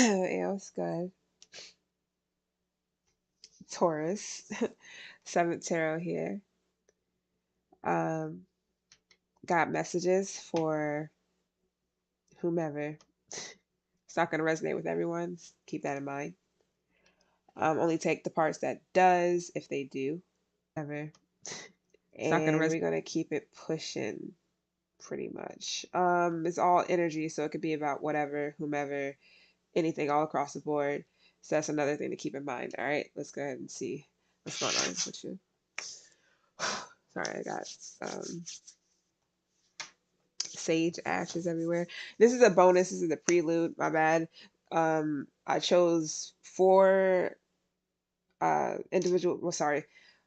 Yeah, it's good. Taurus, seventh tarot here. Um, got messages for whomever. It's not going to resonate with everyone. Keep that in mind. Only take the parts that does if they do. Ever. And we're going to keep it pushing pretty much. It's all energy, so it could be about whatever, whomever, anything all across the board. So that's another thing to keep in mind. All right, let's go ahead and see what's going on with you. Sorry, I got sage ashes everywhere. This is a bonus. This is a prelude. My bad. I chose four individual. Well, sorry,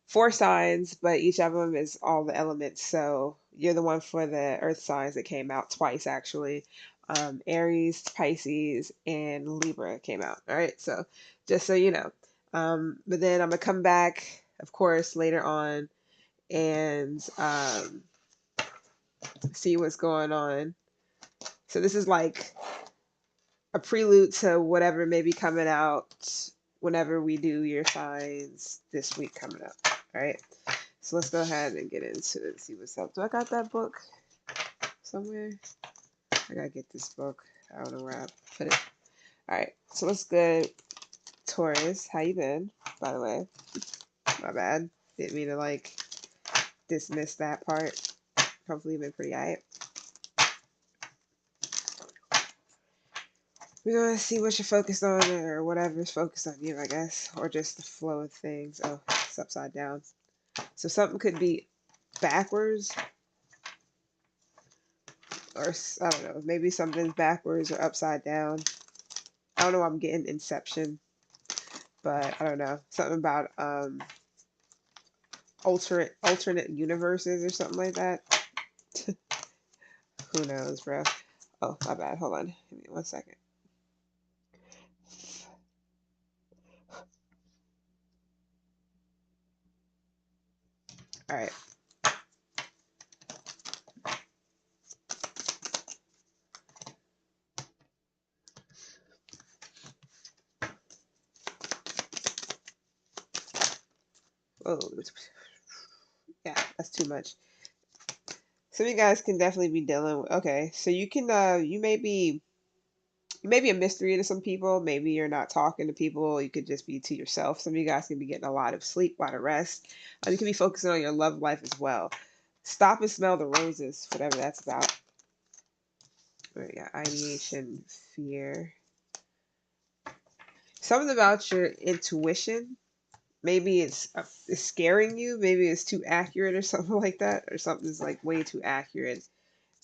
four signs, but each of them is all the elements. So you're the one for the earth signs that came out twice actually. Aries, Pisces, and Libra came out. All right, so just so you know. But then I'm gonna come back, of course, later on and see what's going on. So this is like a prelude to whatever may be coming out whenever we do your signs this week coming up. All right. So let's go ahead and get into it. See what's up. Do I got that book somewhere? I gotta get this book. I don't know where I put it. All right. So let's go. Taurus, how you been? By the way, my bad. Didn't mean to like dismiss that part. Hopefully you've been pretty alright. We're gonna see what you're focused on or whatever's focused on you, I guess, or just the flow of things. Oh, it's upside down. So something could be backwards, or I don't know, maybe something's backwards or upside down. I don't know. I'm getting Inception, but I don't know. Something about alternate universes or something like that. Who knows, bro? Oh, my bad. Hold on. Give me 1 second. All right. Oh, yeah, that's too much. Some of you guys can definitely be dealing with. Okay, so you can you may be a mystery to some people. Maybe you're not talking to people. You could just be to yourself. Some of you guys can be getting a lot of sleep, a lot of rest. You can be focusing on your love life as well. Stop and smell the roses, whatever that's about. We got ideation, fear. Something about your intuition. Maybe it's scaring you. Maybe it's too accurate or something like that, or something's like way too accurate.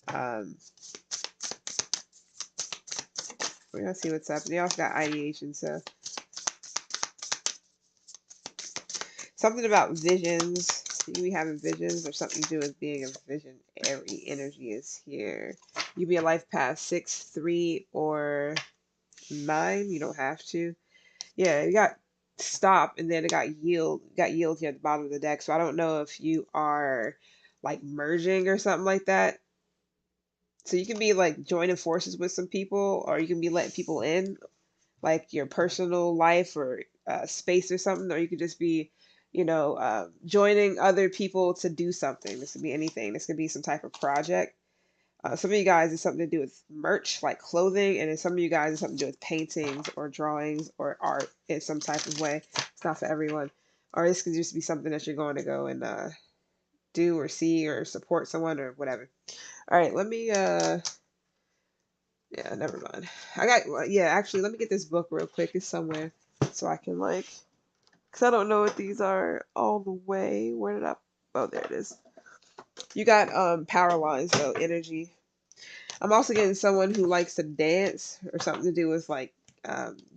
Um, we're gonna see what's up. And they also got ideation, so something about visions. You can be having visions or something to do with being a visionary energy is here. You can be a life path 6, 3, or 9. You don't have to. Yeah, you got stop and then it got yield. Got yield here at the bottom of the deck. So I don't know if you are like merging or something like that. So you can be like joining forces with some people, or you can be letting people in, like your personal life or space or something, or you could just be, joining other people to do something. This could be anything. This could be some type of project. Some of you guys is something to do with merch, like clothing, and then some of you guys is something to do with paintings or drawings or art in some type of way. It's not for everyone. Or this could just be something that you're going to go and do or see or support someone or whatever. All right, let me yeah, never mind. Yeah, actually, let me get this book real quick. It's somewhere so I can like, because I don't know what these are all the way. Where did I, oh, there it is. You got power lines, though, energy. I'm also getting someone who likes to dance or something to do with like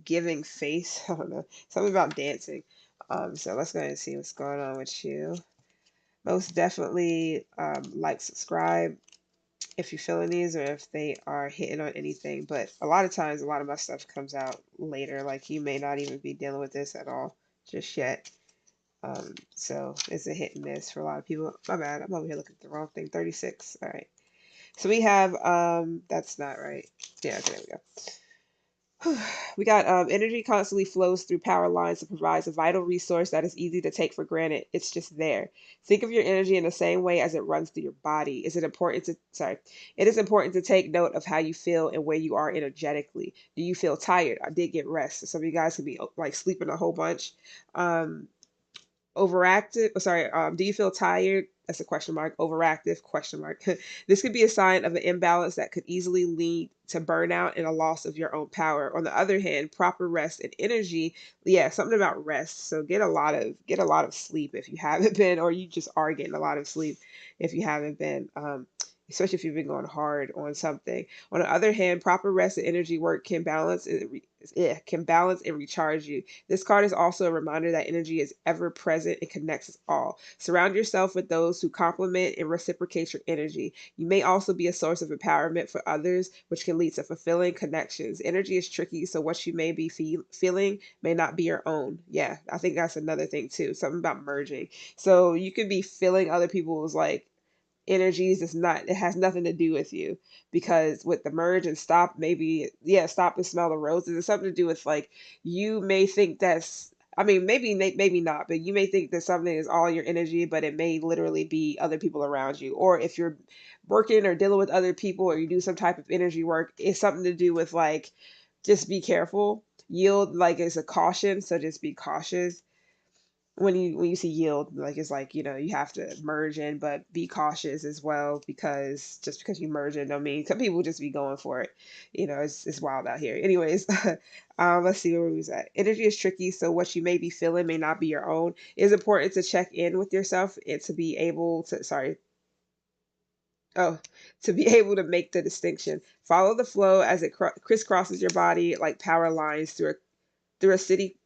giving face. I don't know. Something about dancing. So let's go ahead and see what's going on with you. Most definitely like, subscribe if you're feeling these or if they are hitting on anything. But a lot of times, a lot of my stuff comes out later. Like you may not even be dealing with this at all just yet. So it's a hit and miss for a lot of people. My bad. I'm over here looking at the wrong thing. 36. All right. So we have, that's not right. Yeah, okay, there we go. We got energy constantly flows through power lines and provides a vital resource that is easy to take for granted. It's just there. Think of your energy in the same way as it runs through your body. It is important to take note of how you feel and where you are energetically. Do you feel tired? I did get rest. So some of you guys could be like sleeping a whole bunch. Um, overactive do you feel tired? That's a question mark. Overactive? Question mark. This could be a sign of an imbalance that could easily lead to burnout and a loss of your own power. On the other hand, proper rest and energy, yeah, something about rest. So get a lot of sleep if you haven't been, or you just are getting a lot of sleep if you haven't been. Especially if you've been going hard on something. On the other hand, proper rest and energy work can balance and recharge you. This card is also a reminder that energy is ever present and connects us all. Surround yourself with those who complement and reciprocate your energy. You may also be a source of empowerment for others, which can lead to fulfilling connections. Energy is tricky, so what you may be feeling may not be your own. Yeah, I think that's another thing too. Something about merging. So you could be feeling other people's like energies. It has nothing to do with you, because with the merge and stop, maybe, yeah, stop and smell the roses. It's something to do with like, you may think that's, I mean, maybe not, but you may think that something is all your energy, but it may literally be other people around you. Or if you're working or dealing with other people, or you do some type of energy work, it's something to do with like, just be careful. Yield, like, it's a caution, so just be cautious when you see yield. Like, it's like, you have to merge in, but be cautious as well, because just because you merge in don't mean, some people just be going for it. It's wild out here. Anyways, let's see where we was at. Energy is tricky, so what you may be feeling may not be your own. It is important to check in with yourself and to be able to, oh, to be able to make the distinction. Follow the flow as it crisscrosses your body like power lines through a city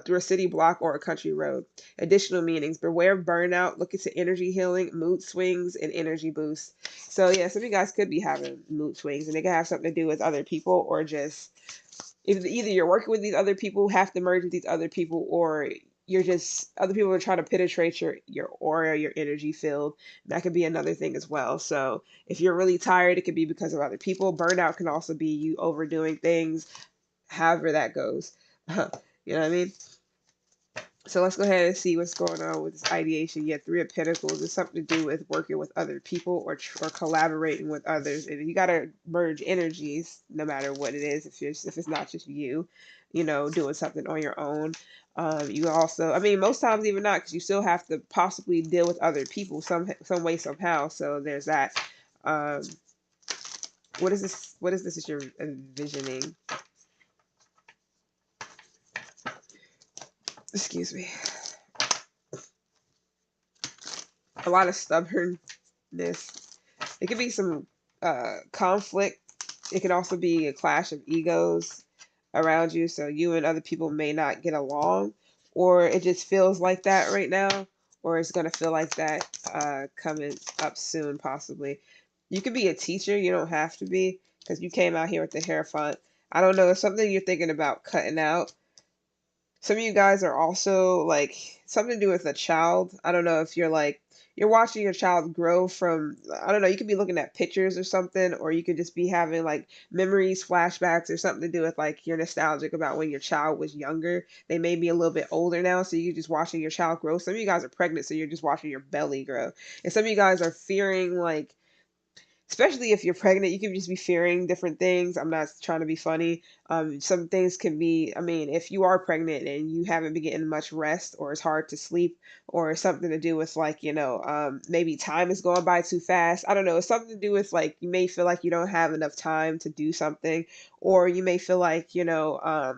through a city block or a country road. Additional meanings: beware of burnout, look into energy healing, mood swings, and energy boosts. So yeah, some of you guys could be having mood swings, and they can have something to do with other people, or just either you're working with these other people, have to merge with these other people, or you're just, other people are trying to penetrate your aura, your energy field. That could be another thing as well. So if you're really tired, it could be because of other people. Burnout can also be you overdoing things, however that goes. You know what I mean? So let's go ahead and see what's going on with this ideation. You have Three of Pentacles. It's something to do with working with other people, or collaborating with others. And you got to merge energies no matter what it is. If it's not just you, doing something on your own. You also, I mean, most times even not, because you still have to possibly deal with other people some way, somehow. So there's that. Um, what is this? What is this that you're envisioning? Excuse me. A lot of stubbornness. It could be some conflict. It could also be a clash of egos around you. So you and other people may not get along, or it just feels like that right now, or it's going to feel like that coming up soon, possibly. You could be a teacher. You don't have to be, because you came out here with the Hierophant. I don't know. It's something you're thinking about cutting out. Some of you guys are also like, something to do with a child. I don't know if you're watching your child grow from, I don't know, you could be looking at pictures or something, or you could just be having like memories, flashbacks, or something to do with like you're nostalgic about when your child was younger. They may be a little bit older now, so you're just watching your child grow. Some of you guys are pregnant, so you're just watching your belly grow. And some of you guys are fearing, like, especially if you're pregnant, you can just be fearing different things. I'm not trying to be funny. Some things can be, I mean, if you are pregnant and you haven't been getting much rest, or it's hard to sleep, or something to do with like, maybe time is going by too fast. I don't know. It's something to do with like, you may feel like you don't have enough time to do something, or you may feel like, if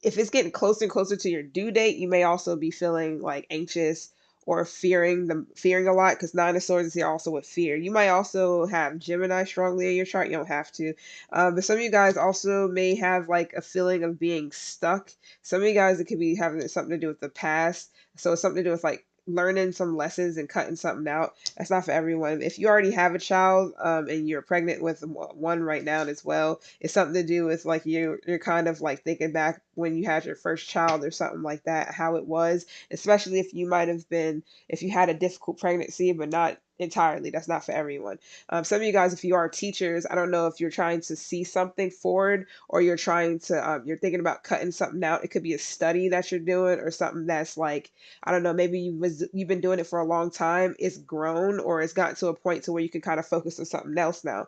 it's getting closer and closer to your due date, you may also be feeling like anxious, or fearing a lot, because Nine of Swords is here also with fear. You might also have Gemini strongly in your chart. You don't have to. But some of you guys also may have like a feeling of being stuck. Some of you guys, it could be having something to do with the past. So it's something to do with like learning some lessons and cutting something out. That's not for everyone. If you already have a child, and you're pregnant with one right now as well, it's something to do with like you're kind of like thinking back when you had your first child or something like that, how it was, especially if you had a difficult pregnancy, but not entirely. That's not for everyone. Some of you guys, if you are teachers, I don't know if you're trying to see something forward, or you're trying to, you're thinking about cutting something out. It could be a study that you're doing, or something that's like, I don't know, maybe you've been doing it for a long time. It's grown, or it's gotten to a point to where you can kind of focus on something else now.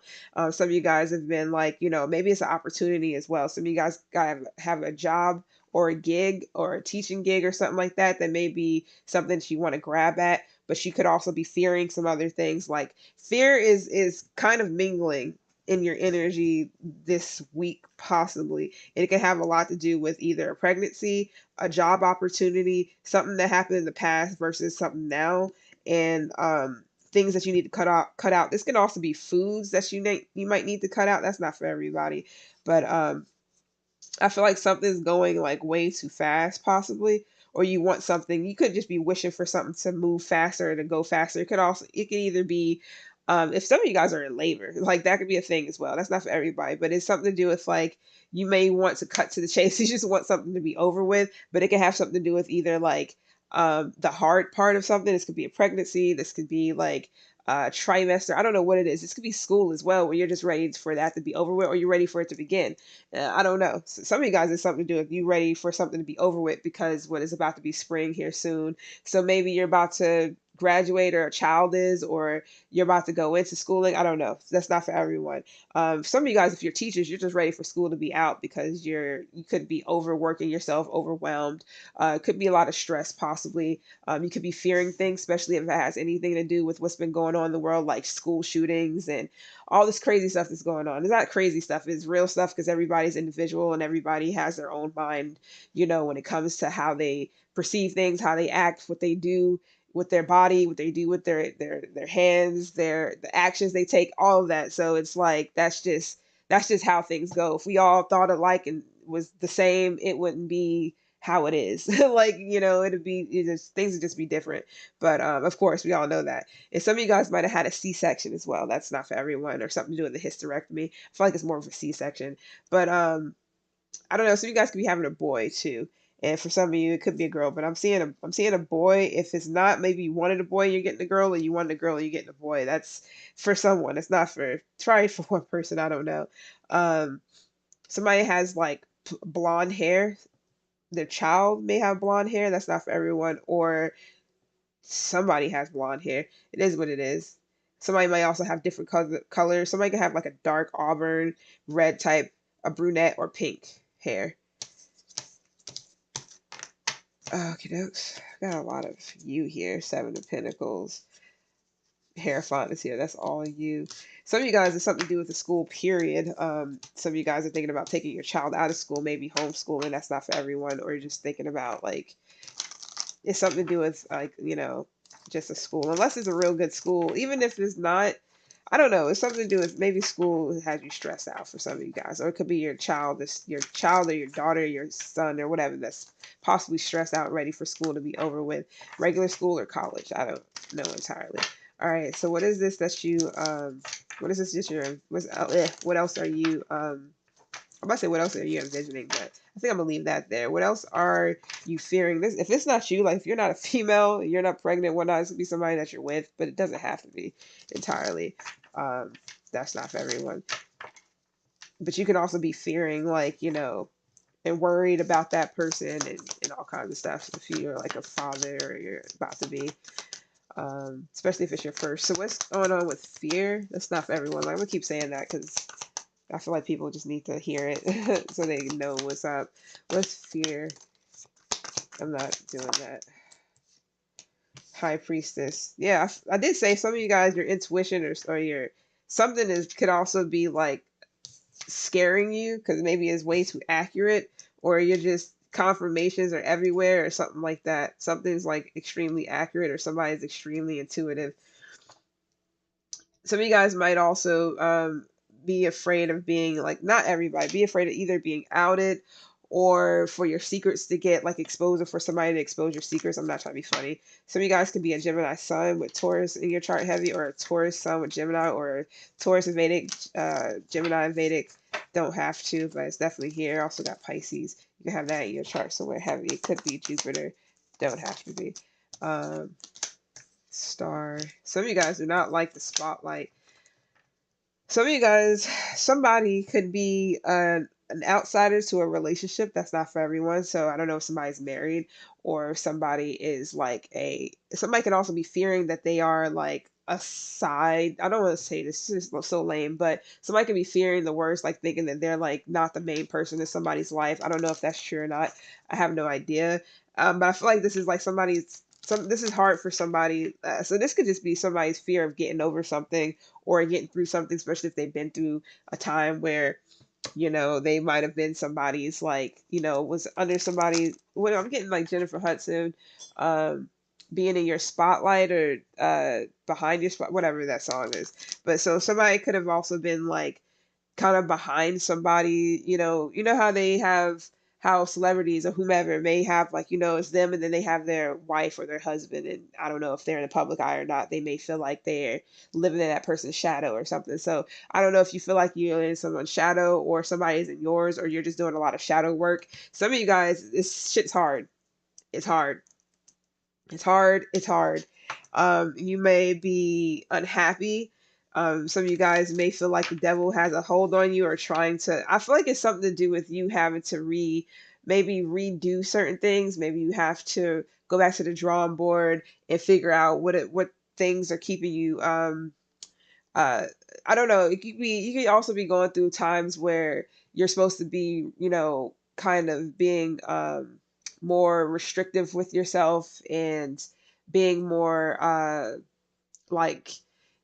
Some of you guys have been like, maybe it's an opportunity as well. Some of you guys have a job or a gig or a teaching gig or something like that may be something that you want to grab at, but she could also be fearing some other things. Like fear is kind of mingling in your energy this week, possibly. And it can have a lot to do with either a pregnancy, a job opportunity, something that happened in the past versus something now, and things that you need to cut out. This can also be foods that you might need to cut out. That's not for everybody, but I feel like something's going like way too fast, possibly, or you want something. You could just be wishing for something to move faster, to go faster. It could either be, if some of you guys are in labor, like that could be a thing as well. That's not for everybody, but it's something to do with like you may want to cut to the chase. You just want something to be over with, but it can have something to do with either like the hard part of something. This could be a pregnancy. This could be like trimester. I don't know what it is. This could be school as well, where you're just ready for that to be over with, or you're ready for it to begin. I don't know. Some of you guys, it's something to do with you ready for something to be over with, because what is about to be spring here soon. So maybe you're about to graduate, or a child is, or you're about to go into schooling. I don't know. That's not for everyone. Some of you guys, if you're teachers, you're just ready for school to be out, because you could be overworking yourself, overwhelmed. It could be a lot of stress, possibly. You could be fearing things, especially if it has anything to do with what's been going on in the world, like school shootings and all this crazy stuff that's going on. It's not crazy stuff, it's real stuff, because everybody's individual and everybody has their own mind, when it comes to how they perceive things, how they act, what they do with their body, what they do with their hands, the actions they take, all of that. So it's like that's just how things go. If we all thought alike and was the same, it wouldn't be how it is. Like, things would just be different. But of course, we all know that. And some of you guys might have had a C-section as well. That's not for everyone, or something to do with the hysterectomy. I feel like it's more of a C-section. But I don't know. Some of you guys could be having a boy too. And for some of you, it could be a girl. But I'm seeing a boy. If it's not, maybe you wanted a boy, you're getting a girl, or you wanted a girl, and you're getting a boy. That's for someone. It's not for try for one person. I don't know. Um, Somebody has like blonde hair. Their child may have blonde hair. That's not for everyone. Or somebody has blonde hair. It is what it is. Somebody might also have different colors. Somebody can have like a dark auburn, red type, a brunette, or pink hair. Okay, dokes. Got a lot of you here. Seven of Pentacles. Hierophant is here. That's all you. Some of you guys, it's something to do with the school period. Some of you guys are thinking about taking your child out of school, maybe homeschooling. That's not for everyone. Or you're just thinking about like, it's something to do with like, just a school. Unless it's a real good school. Even if it's not, I don't know. It's something to do with maybe school has you stressed out for some of you guys. Or it could be your child or your daughter, your son, or whatever that's possibly stressed out, ready for school to be over with. Regular school or college. I don't know entirely. All right. So what is this that you, what is this just your, what else are you, I'm about to say what else are you envisioning, but I think I'm gonna leave that there. What else are you fearing? This, if it's not you, like if you're not a female, you're not pregnant, whatnot, it's gonna be somebody that you're with, but it doesn't have to be entirely. Um, that's not for everyone. But you can also be fearing, like, and worried about that person, and all kinds of stuff if you're like a father, or you're about to be. Especially if it's your first. So what's going on with fear? That's not for everyone. Like, I'm gonna keep saying that because I feel like people just need to hear it so they know what's up. What's fear? I'm not doing that. High Priestess. Yeah, I did say some of you guys, your intuition or your something could also be like scaring you, because maybe it's way too accurate, or you're just confirmations are everywhere, or something like that. Something's like extremely accurate, or somebody's extremely intuitive. Some of you guys might also be afraid of being like, not everybody, be afraid of either being outed, or for your secrets to get like exposed, or for somebody to expose your secrets. I'm not trying to be funny. Some of you guys could be a Gemini sun with Taurus in your chart heavy, or a Taurus sun with Gemini, or Taurus and Vedic, Gemini and Vedic. Don't have to, but it's definitely here. Also got Pisces. You can have that in your chart somewhere heavy. It could be Jupiter. Don't have to be. Um, Star. Some of you guys do not like the spotlight. Some of you guys, somebody could be an outsider to a relationship. That's not for everyone. So I don't know if somebody's married or if somebody is like somebody can also be fearing that they are like a side. I don't want to say this is so lame, but somebody can be fearing the worst, like thinking that they're like not the main person in somebody's life. I don't know if that's true or not. I have no idea. But I feel like this is like this is hard for somebody. So this could just be somebody's fear of getting over something or getting through something, especially if they've been through a time where, they might have been somebody's like, was under somebody. When I'm getting like Jennifer Hudson, um, being in your spotlight or behind your spot, whatever that song is. But so somebody could have also been like kind of behind somebody, how they have how celebrities or whomever may have like, it's them and then they have their wife or their husband. And I don't know if they're in the public eye or not. They may feel like they're living in that person's shadow or something. So I don't know if you feel like you're in someone's shadow or somebody's in yours or you're just doing a lot of shadow work. Some of you guys, this shit's hard. It's hard. It's hard. It's hard. You may be unhappy. Some of you guys may feel like the devil has a hold on you or trying to. I feel like it's something to do with you having to maybe redo certain things. Maybe you have to go back to the drawing board and figure out what things are keeping you. Uh, I don't know. You could also be going through times where you're supposed to be, kind of being more restrictive with yourself and being more like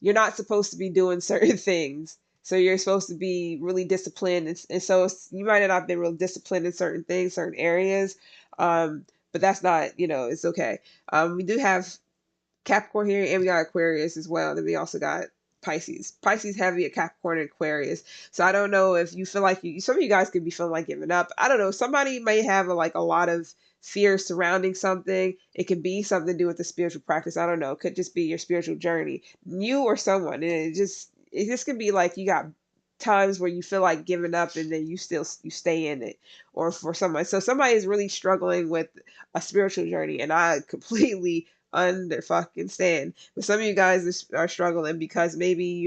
you're not supposed to be doing certain things. So you're supposed to be really disciplined, and so you might not have been real disciplined in certain things, certain areas. But that's not, it's okay. We do have Capricorn here, and we got Aquarius as well. Then we also got Pisces. Pisces heavy at Capricorn and Aquarius. So I don't know if you feel like some of you guys could be feeling like giving up. I don't know. Somebody may have a lot of fear surrounding something. It could be something to do with the spiritual practice. I don't know. It could just be your spiritual journey, you or someone. And it just could be like you got times where you feel like giving up and then you stay in it, or for someone. So somebody is really struggling with a spiritual journey, and I completely under fucking stand. But some of you guys are struggling because maybe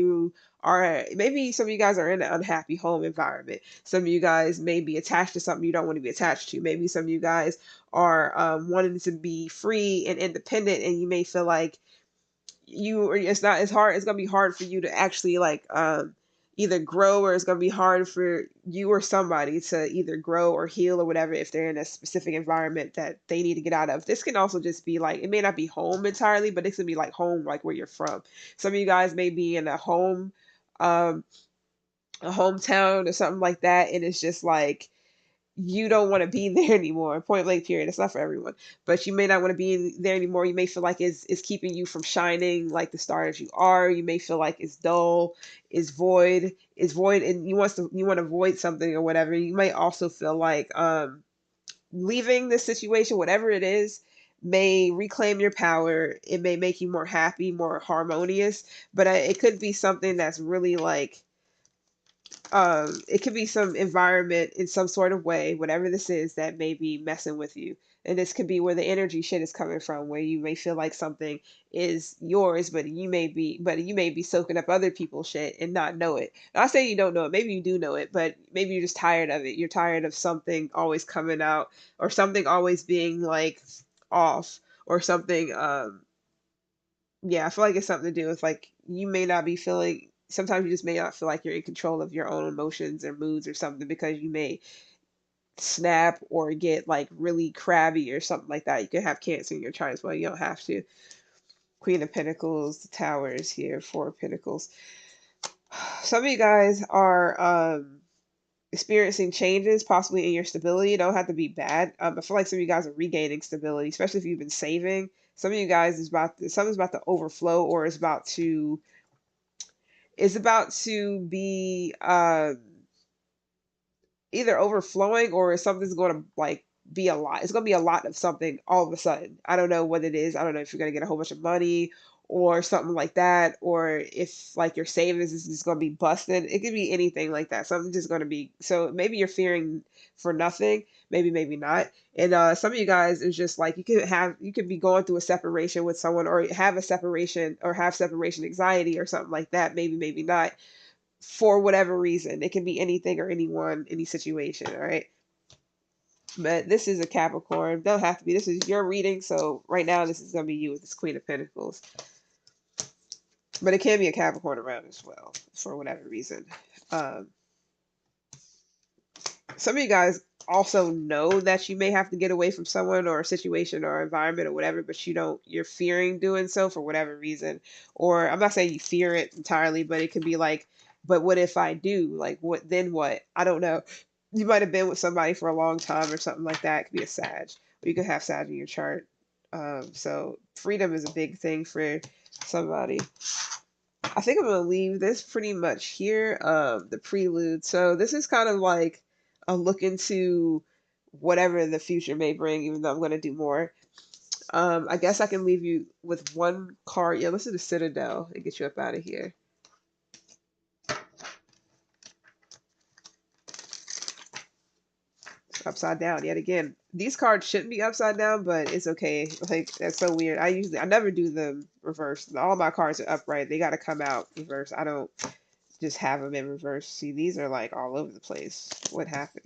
some of you guys are in an unhappy home environment. Some of you guys may be attached to something you don't want to be attached to. Maybe some of you guys are wanting to be free and independent, and you may feel like it's hard. It's gonna be hard for you to actually like either grow, or it's gonna be hard for you or somebody to either grow or heal or whatever if they're in a specific environment that they need to get out of. This can also just be like, it may not be home entirely, but it can be like home, like where you're from. Some of you guys may be in um a hometown or something like that, and it's just like you don't want to be there anymore. Point blank period. It's not for everyone, but you may not want to be there anymore. You may feel like it's keeping you from shining like the stars you are. You may feel like it's dull, is void, and you want to avoid something or whatever. You may also feel like leaving this situation, whatever it is, may reclaim your power. It may make you more happy, more harmonious, but it could be something that's really like it could be some environment in some sort of way, whatever this is, that may be messing with you. And this could be where the energy shit is coming from, where you may feel like something is yours, but you may be soaking up other people's shit and not know it. Not saying you don't know it, maybe you do know it, but maybe you're just tired of it. You're tired of something always coming out, or something always being like off, or something yeah, I feel like it's something to do with like you may not be feeling. Sometimes you just may not feel like you're in control of your own emotions or moods or something, because you may snap or get like really crabby or something like that. You could have Cancer in your chart as well. You don't have to. Queen of Pentacles, the Tower is here, Four of Pentacles. Some of you guys are experiencing changes, possibly in your stability. It don't have to be bad. I feel like some of you guys are regaining stability, especially if you've been saving. Some of you guys something's about to overflow, or is about to be either overflowing, or something's going to like be a lot. It's going to be a lot of something all of a sudden. I don't know what it is. I don't know if you're going to get a whole bunch of money, or something like that, or if like your savings is just going to be busted. It could be anything like that. Something just going to be, so maybe you're fearing for nothing, maybe not. And some of you guys is just like you could be going through a separation with someone, or have a separation, or have separation anxiety or something like that, maybe not, for whatever reason. It can be anything or anyone, any situation, all right? But this is a Capricorn. Don't have to be. This is your reading. So right now, this is going to be you with this Queen of Pentacles. But it can be a Capricorn around as well, for whatever reason. Um, some of you guys also know that you may have to get away from someone or a situation or environment or whatever, but you're fearing doing so for whatever reason. Or I'm not saying you fear it entirely, but it could be like, but what if I do? Like, what then what? I don't know. You might have been with somebody for a long time or something like that. It could be a Sag, or you could have Sag in your chart. So freedom is a big thing for somebody. I think I'm going to leave this pretty much here, the prelude. So this is kind of like a look into whatever the future may bring, even though I'm going to do more. I guess I can leave you with one card. Yeah, let's do the Citadel and get you up out of here. Upside down yet again. These cards shouldn't be upside down, but it's okay. Like, that's so weird. I never do them reverse. All my cards are upright. They got to come out reverse. I don't just have them in reverse. See, these are like all over the place. What happened?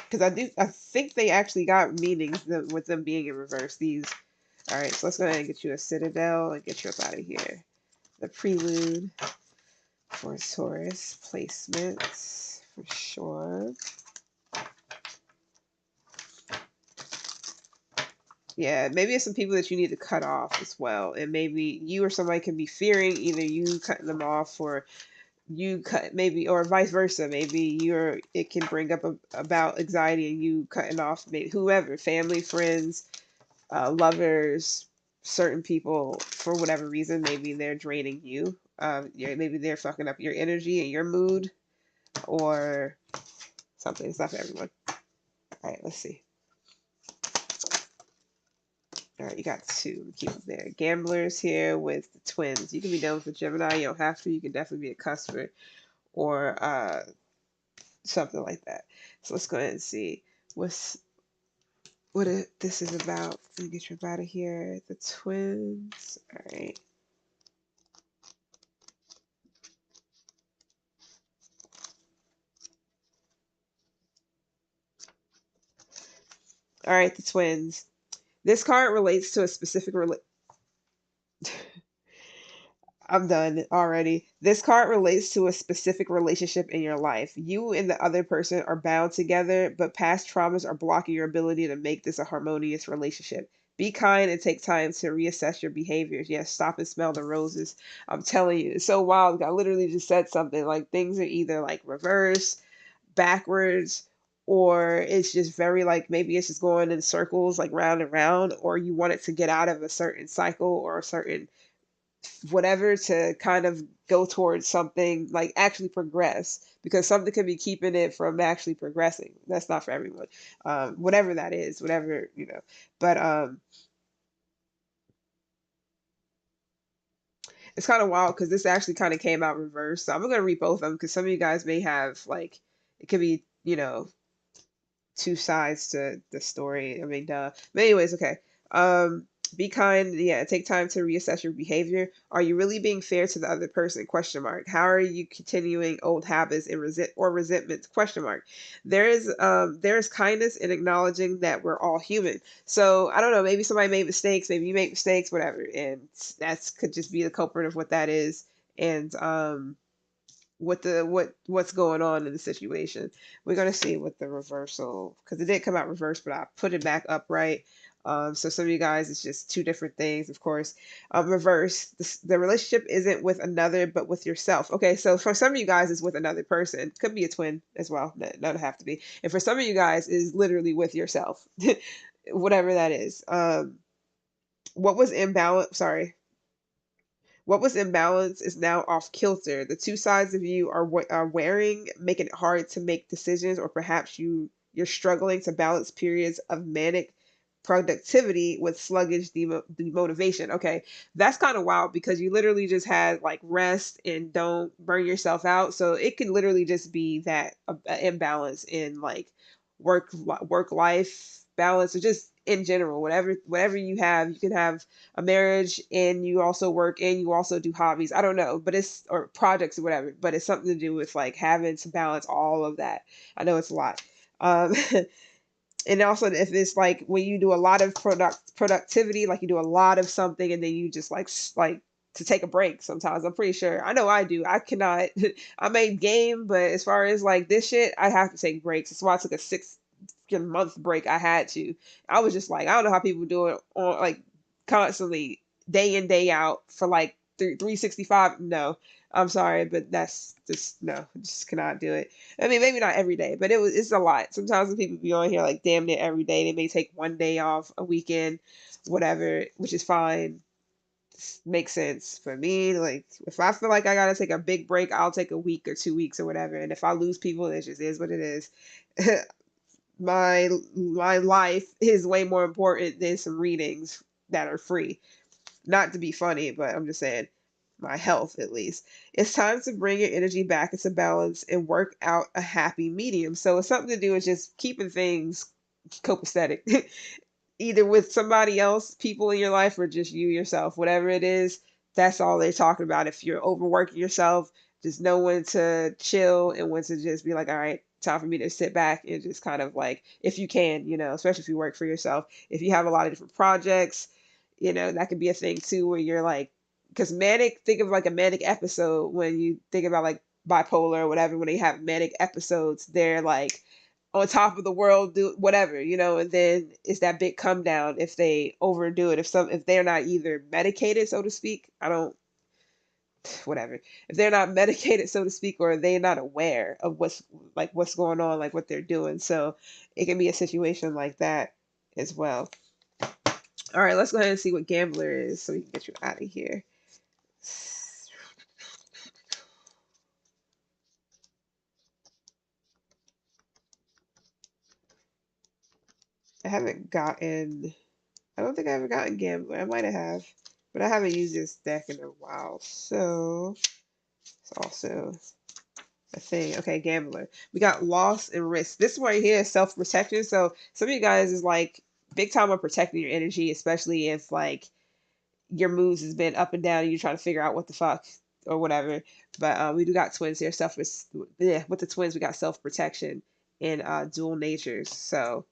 Because I think they actually got meanings with them being in reverse. These. All right, so let's go ahead and get you a Citadel and get you up out of here. The prelude for Taurus placements for sure. Yeah, maybe it's some people that you need to cut off as well. And maybe you or somebody can be fearing either you cutting them off, or you cut, maybe, or vice versa. Maybe it can bring up about anxiety and you cutting off maybe whoever, family, friends, lovers, certain people for whatever reason. Maybe they're draining you. Maybe they're fucking up your energy and your mood or something. It's not for everyone. All right, let's see. All right, you got two. Keep them there. Gamblers here with the twins. You can be done with the Gemini. You don't have to. You can definitely be a customer or something like that. So let's go ahead and see what this is about. Let me get you out of here. The twins. All right. All right, the twins. This card relates to a specific I'm done already. This card relates to a specific relationship in your life. You and the other person are bound together, but past traumas are blocking your ability to make this a harmonious relationship. Be kind and take time to reassess your behaviors. Yes, stop and smell the roses. I'm telling you, it's so wild. I literally just said something like things are either like reverse, backwards, or it's just very like maybe it's just going in circles, like round and round, or you want it to get out of a certain cycle or a certain whatever to kind of go towards something, like actually progress, because something could be keeping it from actually progressing. That's not for everyone. Whatever that is, whatever, but it's kind of wild because this actually kind of came out reverse. So I'm gonna read both of them because some of you guys may have like, it could be, two sides to the story. I mean, duh. But anyways, okay. Be kind. Yeah, take time to reassess your behavior. Are you really being fair to the other person? Question mark. How are you continuing old habits and resentments? Question mark. There is kindness in acknowledging that we're all human. So I don't know. Maybe somebody made mistakes. Maybe you make mistakes. Whatever, and that's could just be the culprit of what that is. And what's going on in the situation. We're gonna see what the reversal, because it did come out reverse, but I put it back upright. So some of you guys, it's just two different things, of course. Reverse, the relationship isn't with another, but with yourself. Okay, so for some of you guys, it's with another person. Could be a twin as well. Doesn't have to be. And for some of you guys, is literally with yourself, whatever that is. What was imbalanced? Sorry. What was imbalanced is now off kilter. The two sides of you are wearing, making it hard to make decisions, or perhaps you're struggling to balance periods of manic productivity with sluggish demotivation. Okay, that's kind of wild because you literally just had like rest and don't burn yourself out. So it can literally just be that imbalance in like work life balance, or just in general, whatever you have. You can have a marriage and you also work and you also do hobbies. I don't know, but it's, or projects or whatever, but it's something to do with like having to balance all of that. I know it's a lot. Um, and also if it's like when you do a lot of productivity, like you do a lot of something and then you just like to take a break sometimes. I'm pretty sure, I know I do, I cannot. I may game, but as far as like this shit, I have to take breaks. That's why I took a 6 month break. I had to. I was just like, I don't know how people do it on like constantly, day in day out for like 365. No, I'm sorry, but that's just, no, just cannot do it. I mean, maybe not every day, but it's a lot. Sometimes when people be on here like damn near every day, they may take one day off, a weekend, whatever, which is fine. Makes sense for me. Like if I feel like I gotta take a big break, I'll take a week or 2 weeks or whatever. And if I lose people, it just is what it is. My life is way more important than some readings that are free. Not to be funny, but I'm just saying, my health at least. It's time to bring your energy back into balance and work out a happy medium. So it's something to do with just keeping things copacetic. Either with somebody else, people in your life, or just you yourself, whatever it is. That's all they're talking about. If you're overworking yourself, just know when to chill and when to just be like, all right, time for me to sit back and just kind of like, if you can, especially if you work for yourself, if you have a lot of different projects, that could be a thing too, where you're like, because manic, think of like a manic episode. When you think about like bipolar or whatever, when they have manic episodes, they're like on top of the world, do whatever, and then it's that big come down if they overdo it. If they're not either medicated, so to speak, I don't, whatever. If they're not medicated, so to speak, or they're not aware of what's going on, like what they're doing. So it can be a situation like that as well. All right, let's go ahead and see what gambler is so we can get you out of here. I haven't gotten, I don't think I ever gotten gambler. I might have, but I haven't used this deck in a while. So it's also a thing. Okay, gambler. We got loss and risk. This one right here is self-protection. So some of you guys is like big time on protecting your energy, especially if like your moves has been up and down and you're trying to figure out what the fuck or whatever. But we do got twins here. With the twins, we got self-protection and dual natures. So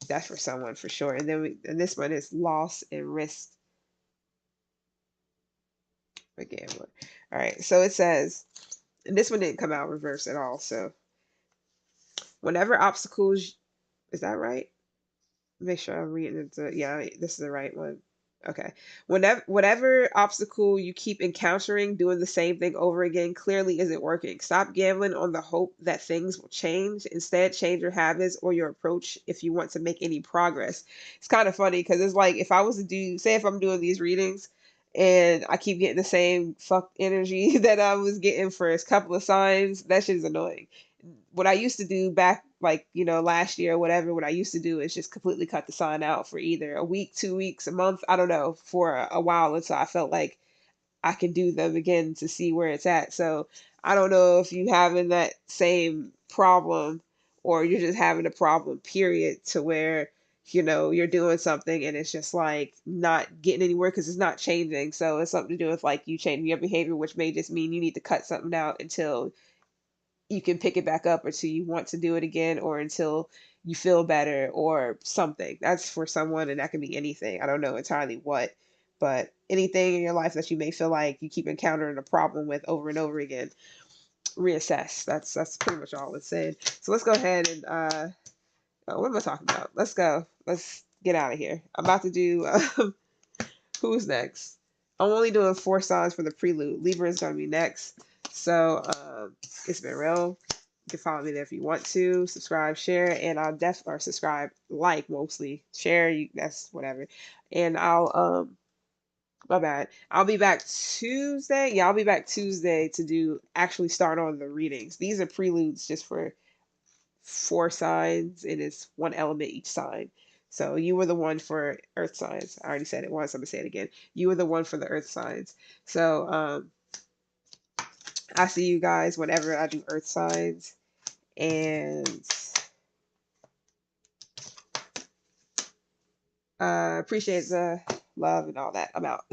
that's for someone for sure. And then and this one is loss and risk for gambler. All right. So it says, and this one didn't come out reverse at all. So whenever obstacles, is that right? Make sure I'm reading it. Yeah, this is the right one. Okay. Whatever obstacle you keep encountering, doing the same thing over again clearly isn't working. Stop gambling on the hope that things will change. Instead, change your habits or your approach if you want to make any progress. It's kind of funny because it's like if I was to do, say, if I'm doing these readings and I keep getting the same fuck energy that I was getting for a couple of signs, that shit is annoying. What I used to do back, like, last year or whatever, what I used to do is just completely cut the sign out for either a week, 2 weeks, a month, I don't know, for a while until I felt like I can do them again to see where it's at. So I don't know if you having that same problem or you're just having a problem, period, to where, you're doing something and it's just like not getting anywhere because it's not changing. So it's something to do with like you changing your behavior, which may just mean you need to cut something out until you can pick it back up, or until you want to do it again, or until you feel better or something. That's for someone, and that can be anything. I don't know entirely what, but anything in your life that you may feel like you keep encountering a problem with over and over again, reassess. That's pretty much all it's saying. So let's go ahead and what am I talking about? Let's go. Let's get out of here. I'm about to do who's next? I'm only doing 4 signs for the prelude. Libra is going to be next. So it's been real. You can follow me there if you want to. Subscribe, share, and I'll or subscribe, like mostly. Share, that's whatever. And I'll my bad. I'll be back Tuesday. Yeah, I'll be back Tuesday to actually start on the readings. These are preludes just for 4 signs, and it's one element each sign. So you were the one for earth signs. I already said it once. I'm gonna say it again. You were the one for the earth signs. So I see you guys whenever I do earth signs, and appreciate the love and all that. I'm out.